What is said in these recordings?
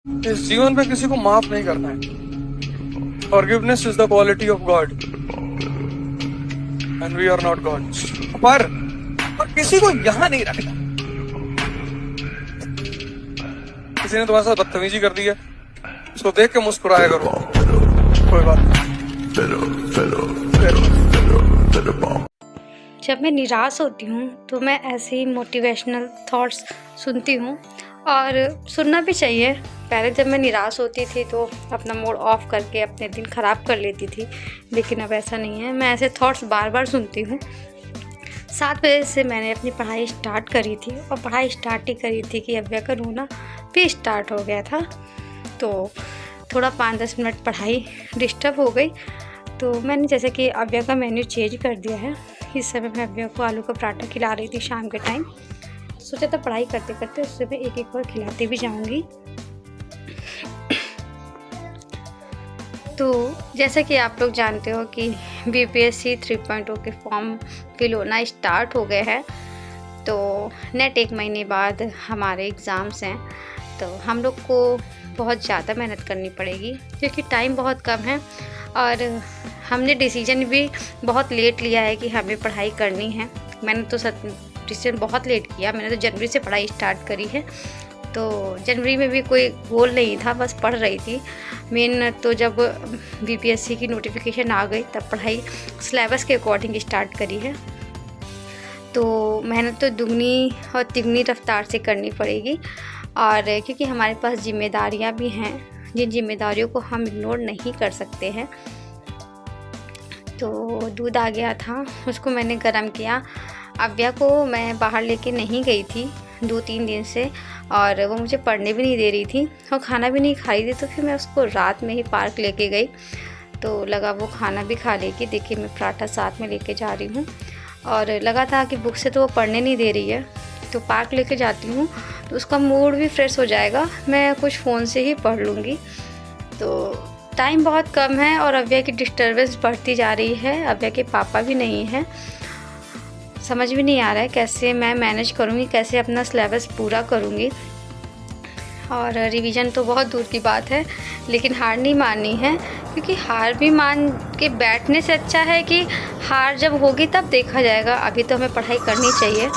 इस जीवन में किसी को माफ नहीं करना है। Forgiveness is the quality of God and we are not gods. पर किसी को यहां नहीं रखना। किसी ने तुम्हारे साथ बदतमीजी कर दी है, उसको देख के मुस्कुराया करो, कोई बात नहीं। जब मैं निराश होती हूँ तो मैं ऐसे ही मोटिवेशनल थॉट्स सुनती हूँ, और सुनना भी चाहिए। पहले जब मैं निराश होती थी तो अपना मूड ऑफ करके अपने दिन ख़राब कर लेती थी, लेकिन अब ऐसा नहीं है। मैं ऐसे थॉट्स बार बार सुनती हूँ। 7 बजे से मैंने अपनी पढ़ाई स्टार्ट करी थी, और पढ़ाई स्टार्ट ही करी थी कि अव्या का रोना भी स्टार्ट हो गया था। तो थोड़ा 5-10 मिनट पढ़ाई डिस्टर्ब हो गई, तो मैंने जैसे कि अव्या का मेन्यू चेंज कर दिया है। इस समय मैं अव्या को आलू का पराठा खिला रही थी शाम के टाइम। सोचा था पढ़ाई करते करते उससे मैं एक एक और खिलाती भी जाऊंगी। तो जैसा कि आप लोग जानते हो कि बीपीएससी 3.0 के फॉर्म फिल होना स्टार्ट हो गए हैं। तो नेट 1 महीने बाद हमारे एग्ज़ाम्स हैं, तो हम लोग को बहुत ज़्यादा मेहनत करनी पड़ेगी क्योंकि टाइम बहुत कम है। और हमने डिसीजन भी बहुत लेट लिया है कि हमें पढ़ाई करनी है। मैंने तो डिसीजन बहुत लेट किया। मैंने तो जनवरी से पढ़ाई स्टार्ट करी है। तो जनवरी में भी कोई गोल नहीं था, बस पढ़ रही थी। मेन तो जब बीपीएससी की नोटिफिकेशन आ गई तब पढ़ाई सिलेबस के अकॉर्डिंग स्टार्ट करी है। तो मेहनत तो दुगनी और तिगनी रफ्तार से करनी पड़ेगी, और क्योंकि हमारे पास जिम्मेदारियां भी हैं जिन जिम्मेदारियों को हम इग्नोर नहीं कर सकते हैं। तो दूध आ गया था, उसको मैंने गर्म किया। अव्या को मैं बाहर लेके नहीं गई थी 2-3 दिन से, और वो मुझे पढ़ने भी नहीं दे रही थी और खाना भी नहीं खा रही थी। तो फिर मैं उसको रात में ही पार्क लेके गई, तो लगा वो खाना भी खा लेगी। देखिए मैं पराठा साथ में लेके जा रही हूँ, और लगा था कि बुक से तो वो पढ़ने नहीं दे रही है, तो पार्क लेके जाती हूँ तो उसका मूड भी फ्रेश हो जाएगा। मैं कुछ फ़ोन से ही पढ़ लूँगी। तो टाइम बहुत कम है और अव्या की डिस्टर्बेंस बढ़ती जा रही है। अव्या के पापा भी नहीं हैं, समझ भी नहीं आ रहा है कैसे मैं मैनेज करूँगी, कैसे अपना सिलेबस पूरा करूँगी। और रिवीजन तो बहुत दूर की बात है, लेकिन हार नहीं माननी है, क्योंकि हार भी मान के बैठने से अच्छा है कि हार जब होगी तब देखा जाएगा। अभी तो हमें पढ़ाई करनी चाहिए।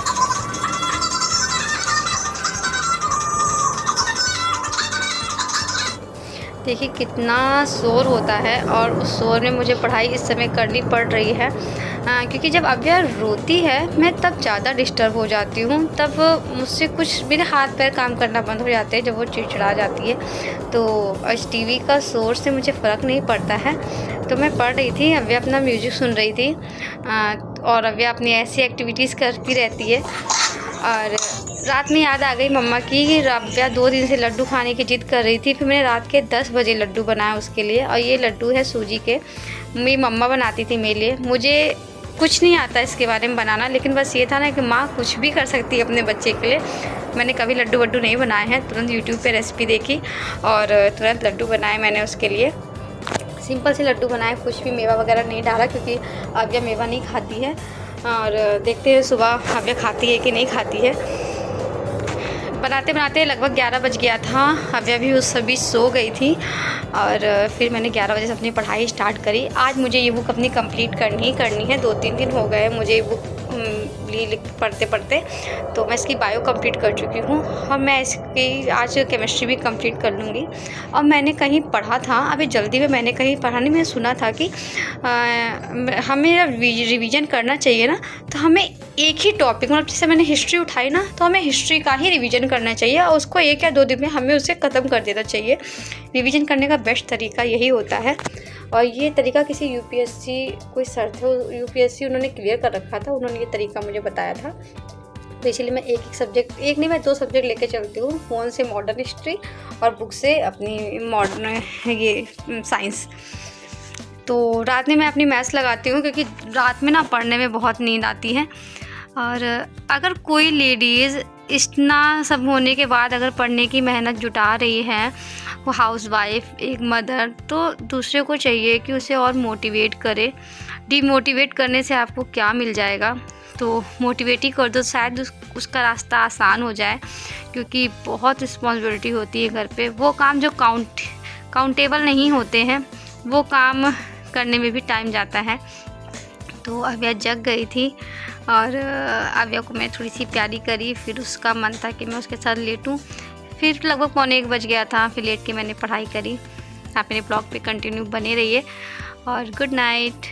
देखिए कितना शोर होता है, और उस शोर में मुझे पढ़ाई इस समय करनी पड़ रही है। क्योंकि जब अव्या रोती है मैं तब ज़्यादा डिस्टर्ब हो जाती हूँ। तब मुझसे कुछ मेरे हाथ पैर काम करना बंद हो जाते हैं जब वो चिड़चिड़ा जाती है। तो इस टीवी का शोर से मुझे फ़र्क नहीं पड़ता है। तो मैं पढ़ रही थी, अव्या अपना म्यूजिक सुन रही थी, और अव्या अपनी ऐसी एक्टिविटीज़ करती रहती है। और रात में याद आ गई मम्मा की कि अव्या 2 दिन से लड्डू खाने की ज़िद कर रही थी। फिर मैंने रात के 10 बजे लड्डू बनाया उसके लिए, और ये लड्डू है सूजी के। मेरी मम्मा बनाती थी मेरे लिए। मुझे कुछ नहीं आता इसके बारे में बनाना, लेकिन बस ये था ना कि माँ कुछ भी कर सकती है अपने बच्चे के लिए। मैंने कभी लड्डू वड्डू नहीं बनाए हैं, तुरंत यूट्यूब पे रेसिपी देखी और तुरंत लड्डू बनाए मैंने उसके लिए। सिंपल से लड्डू बनाए, कुछ भी मेवा वगैरह नहीं डाला, क्योंकि अव्या मेवा नहीं खाती है। और देखते हैं सुबह अव्या खाती है कि नहीं खाती है। बनाते बनाते लगभग 11 बज गया था। अव्या भी उस सभी सो गई थी, और फिर मैंने 11 बजे से अपनी पढ़ाई स्टार्ट करी। आज मुझे ये बुक अपनी कंप्लीट करनी ही करनी है। 2-3 दिन हो गए मुझे ये बुक पढ़ते पढ़ते। तो मैं इसकी बायो कंप्लीट कर चुकी हूँ, और मैं इसकी आज केमिस्ट्री भी कंप्लीट कर लूँगी। और मैंने कहीं पढ़ा था, अभी जल्दी में मैंने कहीं पढ़ा नहीं, मैंने सुना था कि हमें रिवीजन करना चाहिए ना, तो हमें एक ही टॉपिक, मतलब जैसे मैंने हिस्ट्री उठाई ना, तो हमें हिस्ट्री का ही रिवीजन करना चाहिए, और उसको 1 या 2 दिन में हमें उसे ख़त्म कर देना चाहिए। रिवीजन करने का बेस्ट तरीका यही होता है, और ये तरीका किसी यूपीएससी कोई सर थे, यूपीएससी उन्होंने क्लियर कर रखा था, उन्होंने ये तरीका मुझे बताया था। तो इसलिए मैं एक सब्जेक्ट, एक नहीं मैं 2 सब्जेक्ट लेके चलती हूँ, फ़ोन से मॉडर्न हिस्ट्री और बुक से अपनी मॉडर्न ये साइंस। तो रात में मैं अपनी मैथ्स लगाती हूँ, क्योंकि रात में ना पढ़ने में बहुत नींद आती है। और अगर कोई लेडीज़ इतना सब होने के बाद अगर पढ़ने की मेहनत जुटा रही है, वो हाउसवाइफ, एक मदर, तो दूसरे को चाहिए कि उसे और मोटिवेट करे। डीमोटिवेट करने से आपको क्या मिल जाएगा, तो मोटिवेट ही कर दो, शायद उसका रास्ता आसान हो जाए, क्योंकि बहुत रिस्पॉन्सिबिलिटी होती है घर पे। वो काम जो काउंटेबल नहीं होते हैं वो काम करने में भी टाइम जाता है। तो अव्या जग गई थी और अव्या को मैं थोड़ी सी प्यारी करी, फिर उसका मन था कि मैं उसके साथ लेटूं। फिर लगभग 1:15 बज गया था, फिर लेट के मैंने पढ़ाई करी। आप मेरे ब्लॉग पे कंटिन्यू बने रहिए और गुड नाइट।